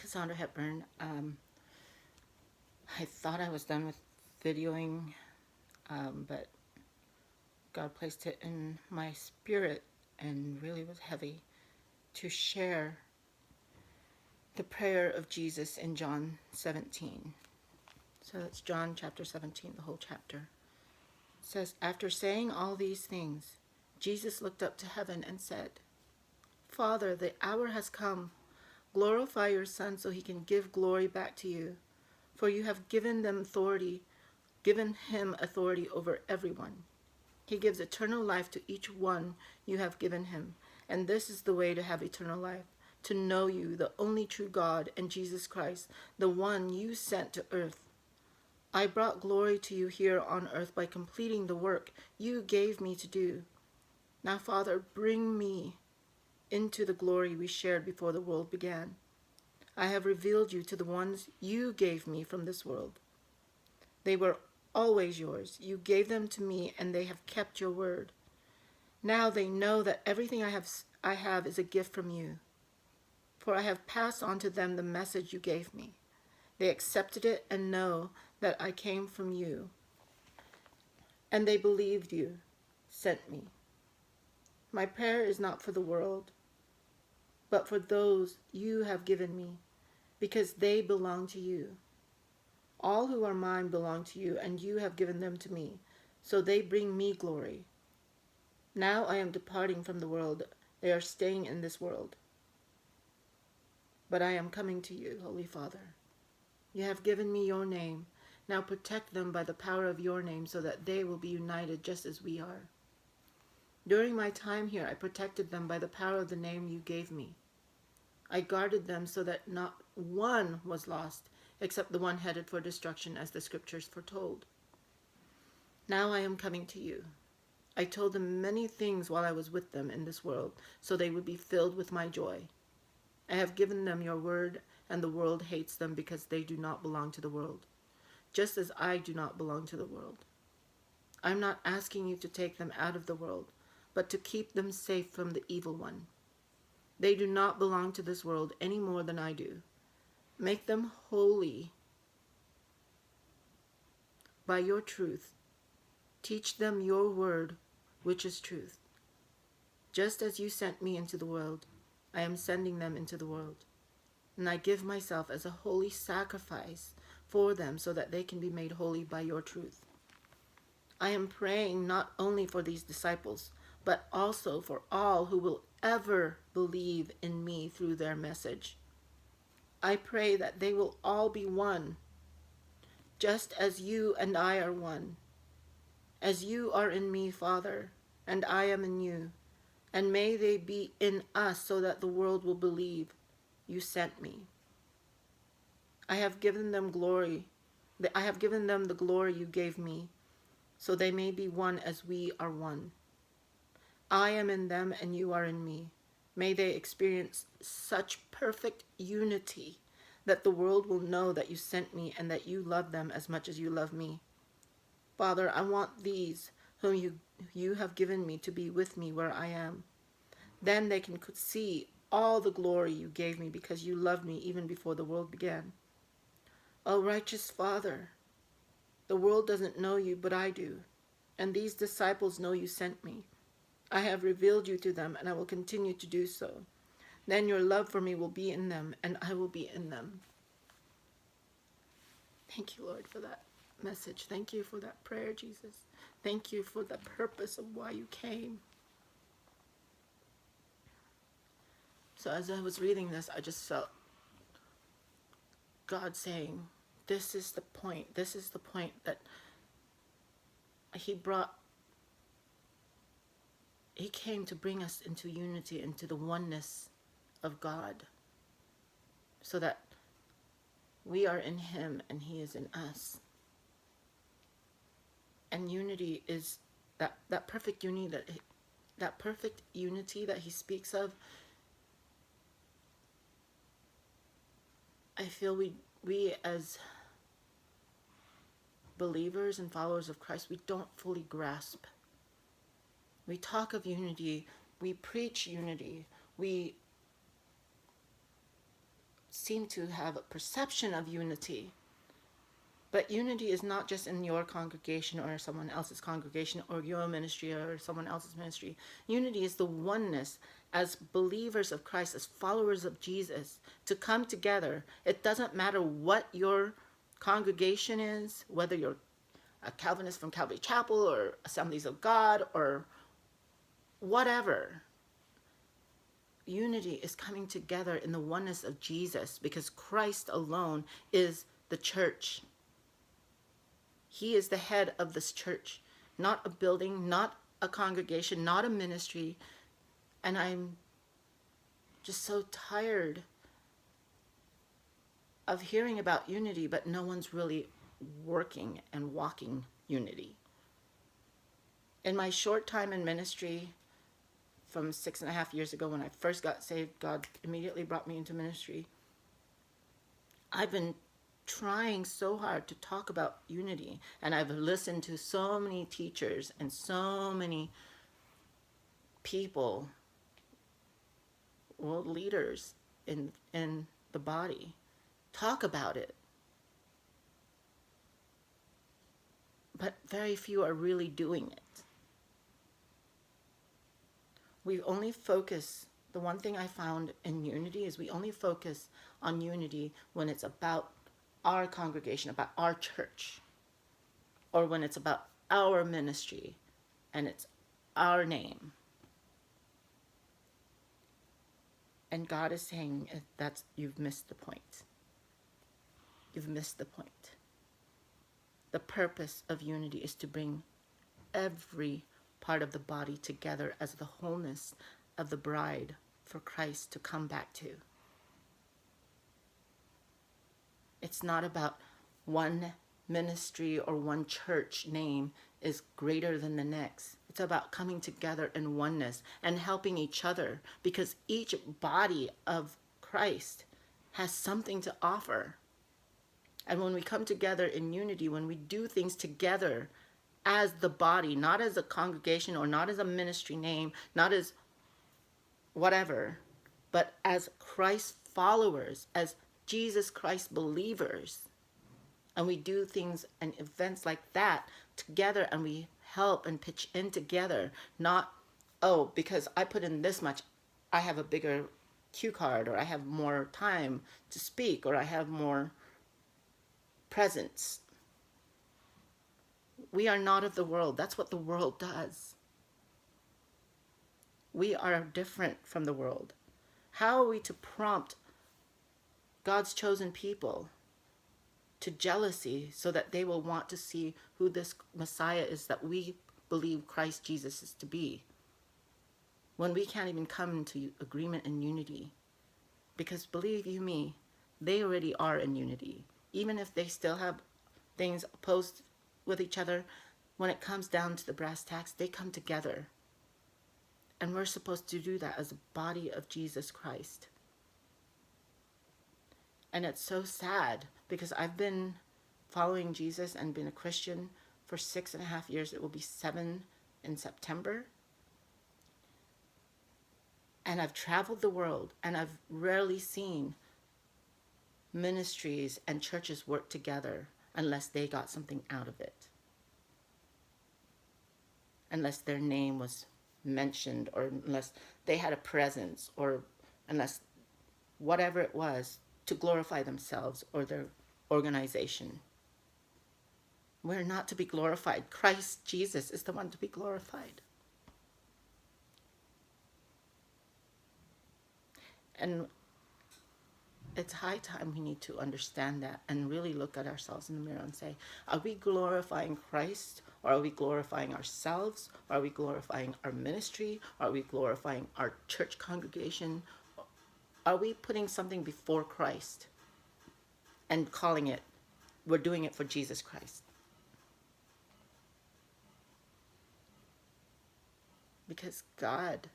Cassandra Hepburn. I thought I was done with videoing, but God placed it in my spirit and really was heavy to share the prayer of Jesus in John 17. So that's John chapter 17, the whole chapter. It says, after saying all these things, Jesus looked up to heaven and said, Father, the hour has come. Glorify your Son so he can give glory back to you. For you have given him authority over everyone. He gives eternal life to each one you have given him. And this is the way to have eternal life, to know you, the only true God, and Jesus Christ, the one you sent to earth. I brought glory to you here on earth by completing the work you gave me to do. Now, Father, bring me into the glory we shared before the world began. I have revealed you to the ones you gave me from this world. They were always yours. You gave them to me, and they have kept your word. Now they know that everything I have is a gift from you, for I have passed on to them the message you gave me. They accepted it and know that I came from you, and they believed you sent me. My prayer is not for the world, but for those you have given me, because they belong to you. All who are mine belong to you, and you have given them to me, so they bring me glory. Now I am departing from the world. They are staying in this world. But I am coming to you, Holy Father. You have given me your name. Now protect them by the power of your name so that they will be united just as we are. During my time here, I protected them by the power of the name you gave me. I guarded them so that not one was lost, except the one headed for destruction, as the scriptures foretold. Now I am coming to you. I told them many things while I was with them in this world, so they would be filled with my joy. I have given them your word, and the world hates them because they do not belong to the world, just as I do not belong to the world. I'm not asking you to take them out of the world, but to keep them safe from the evil one. They do not belong to this world any more than I do. Make them holy by your truth. Teach them your word, which is truth. Just as you sent me into the world, I am sending them into the world. And I give myself as a holy sacrifice for them so that they can be made holy by your truth. I am praying not only for these disciples, but also for all who will ever believe in me through their message. I pray that they will all be one, just as you and I are one. As you are in me, Father, and I am in you, and may they be in us so that the world will believe you sent me. I have given them glory. I have given them the glory you gave me, so they may be one as we are one. I am in them and you are in me. May they experience such perfect unity that the world will know that you sent me and that you love them as much as you love me. Father, I want these whom you have given me to be with me where I am. Then they can see all the glory you gave me because you loved me even before the world began. O righteous Father, the world doesn't know you, but I do, and these disciples know you sent me. I have revealed you to them, and I will continue to do so. Then your love for me will be in them, and I will be in them. Thank you, Lord, for that message. Thank you for that prayer, Jesus. Thank you for the purpose of why you came. So as I was reading this, I just felt God saying, this is the point. This is the point that He came to bring us into unity, into the oneness of God, so that we are in Him and He is in us. And unity is that perfect unity that He speaks of. I feel we as believers and followers of Christ, we don't fully grasp. We talk of unity, we preach unity, we seem to have a perception of unity. But unity is not just in your congregation or someone else's congregation or your ministry or someone else's ministry. Unity is the oneness as believers of Christ, as followers of Jesus, to come together. It doesn't matter what your congregation is, whether you're a Calvinist from Calvary Chapel or Assemblies of God or whatever. Unity is coming together in the oneness of Jesus, because Christ alone is the church. He is the head of this church, not a building, not a congregation, not a ministry. And I'm just so tired of hearing about unity, but no one's really working and walking unity. In my short time in ministry, from 6.5 years ago when I first got saved, God immediately brought me into ministry. I've been trying so hard to talk about unity, and I've listened to so many teachers and so many people, world leaders in the body, talk about it. But very few are really doing it. We only focus, the one thing I found in unity is we only focus on unity when it's about our congregation, about our church, or when it's about our ministry and it's our name. And God is saying that's, you've missed the point. You've missed the point. The purpose of unity is to bring every part of the body together as the wholeness of the bride for Christ to come back to. It's not about one ministry or one church name is greater than the next. It's about coming together in oneness and helping each other, because each body of Christ has something to offer. And when we come together in unity, when we do things together as the body, not as a congregation or not as a ministry name, not as whatever, but as Christ followers, as Jesus Christ believers, and we do things and events like that together, and we help and pitch in together, not, oh, because I put in this much, I have a bigger cue card, or I have more time to speak, or I have more presence. We are not of the world. That's what the world does. We are different from the world. How are we to prompt God's chosen people to jealousy so that they will want to see who this Messiah is that we believe Christ Jesus is to be, when we can't even come into agreement and unity? Because believe you me, they already are in unity. Even if they still have things opposed with each other, when it comes down to the brass tacks, they come together. And we're supposed to do that as a body of Jesus Christ. And it's so sad, because I've been following Jesus and been a Christian for 6.5 years. It will be 7 in September. And I've traveled the world, and I've rarely seen ministries and churches work together unless they got something out of it. Unless their name was mentioned, or unless they had a presence, or unless whatever it was, to glorify themselves or their organization. We're not to be glorified. Christ Jesus is the one to be glorified. And it's high time we need to understand that and really look at ourselves in the mirror and say, are we glorifying Christ, or are we glorifying ourselves? Or are we glorifying our ministry? Are we glorifying our church congregation? Are we putting something before Christ and calling it, we're doing it for Jesus Christ? Because God's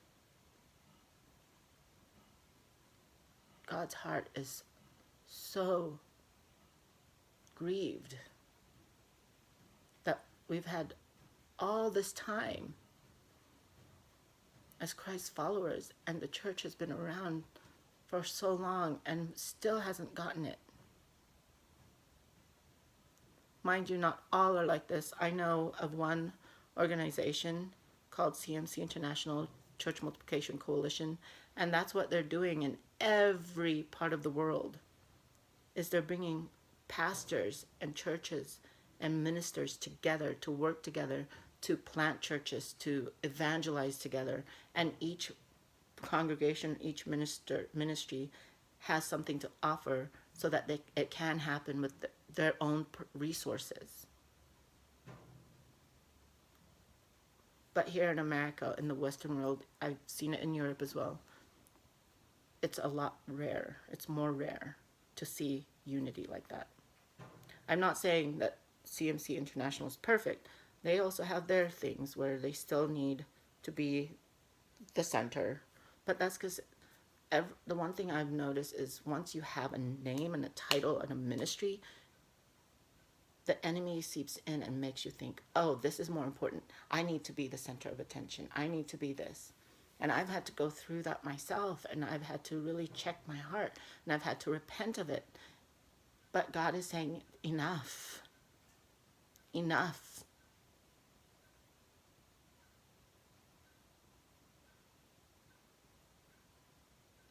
heart is so grieved that we've had all this time as Christ's followers, and the church has been around for so long and still hasn't gotten it. Mind you, not all are like this. I know of one organization called CMC, International Church Multiplication Coalition, and that's what they're doing in every part of the world, is they're bringing pastors and churches and ministers together to work together, to plant churches, to evangelize together, and each congregation, each ministry has something to offer so that it can happen with their own resources. But here in America, in the Western world, I've seen it in Europe as well, it's a lot rare. It's more rare to see unity like that. I'm not saying that CMC International is perfect. They also have their things where they still need to be the center. But that's because the one thing I've noticed is once you have a name and a title and a ministry, the enemy seeps in and makes you think, oh, this is more important. I need to be the center of attention. I need to be this. And I've had to go through that myself, and I've had to really check my heart, and I've had to repent of it. But God is saying, enough. Enough.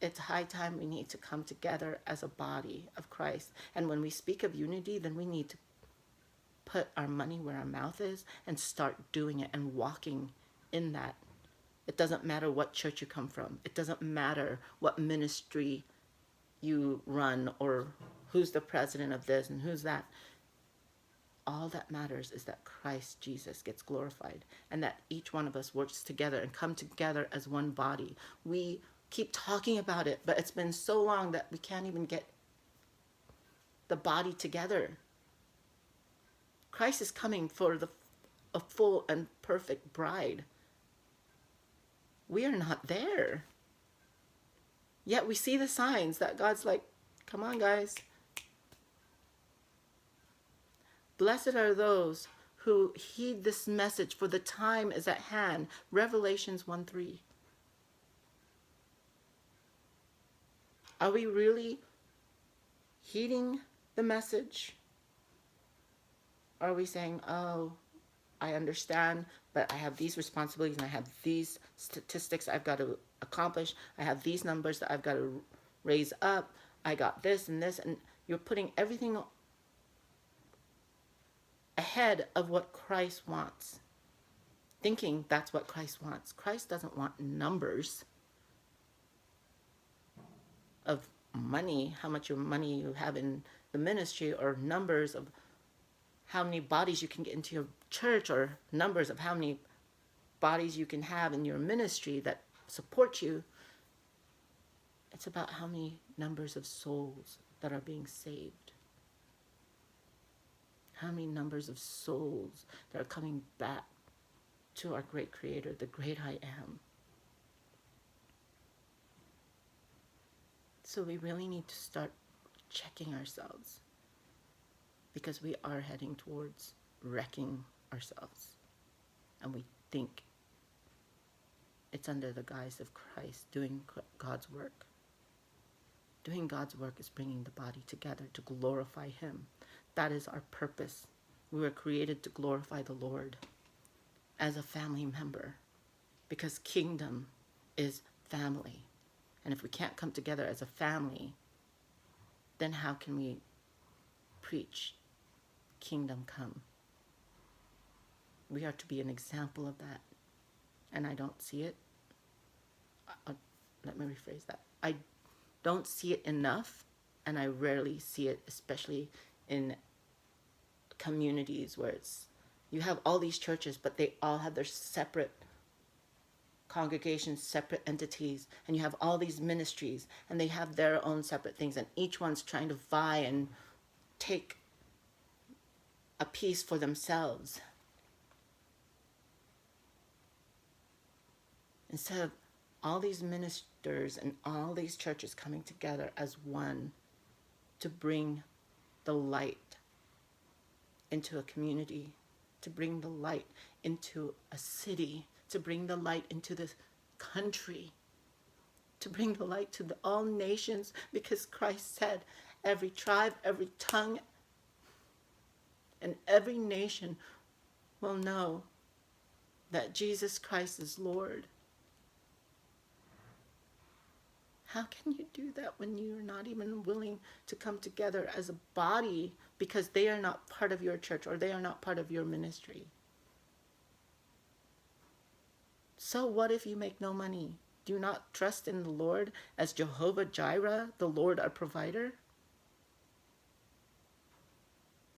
It's high time we need to come together as a body of Christ. And when we speak of unity, then we need to put our money where our mouth is and start doing it and walking in that. It doesn't matter what church you come from. It doesn't matter what ministry you run or who's the president of this and who's that. All that matters is that Christ Jesus gets glorified and that each one of us works together and come together as one body. We keep talking about it, but it's been so long that we can't even get the body together. Christ is coming for a full and perfect bride. We are not there. Yet we see the signs that God's like, come on, guys. Blessed are those who heed this message, for the time is at hand. Revelations 1:3. Are we really heeding the message? Are we saying, oh, I understand, but I have these responsibilities and I have these statistics I've got to accomplish. I have these numbers that I've got to raise up. I got this and this, and you're putting everything ahead of what Christ wants, thinking that's what Christ wants. Christ doesn't want numbers of money, how much money you have in the ministry, or numbers of how many bodies you can get into your church, or numbers of how many bodies you can have in your ministry that support you. It's about how many numbers of souls that are being saved. How many numbers of souls that are coming back to our great Creator, the great I am. So we really need to start checking ourselves, because we are heading towards wrecking ourselves. And we think it's under the guise of Christ doing God's work. Doing God's work is bringing the body together to glorify Him. That is our purpose. We were created to glorify the Lord as a family member, because kingdom is family. And if we can't come together as a family, then how can we preach kingdom come? We are to be an example of that. And I don't see it. Let me rephrase that. I don't see it enough, and I rarely see it, especially in communities where you have all these churches, but they all have their separate congregations, separate entities, and you have all these ministries, and they have their own separate things, and each one's trying to vie and take a piece for themselves. Instead of all these ministers and all these churches coming together as one to bring the light into a community, to bring the light into a city, to bring the light into this country, to bring the light to all nations, because Christ said every tribe, every tongue, and every nation will know that Jesus Christ is Lord. How can you do that when you're not even willing to come together as a body because they are not part of your church or they are not part of your ministry? So what if you make no money? Do you not trust in the Lord as Jehovah Jireh, the Lord our provider?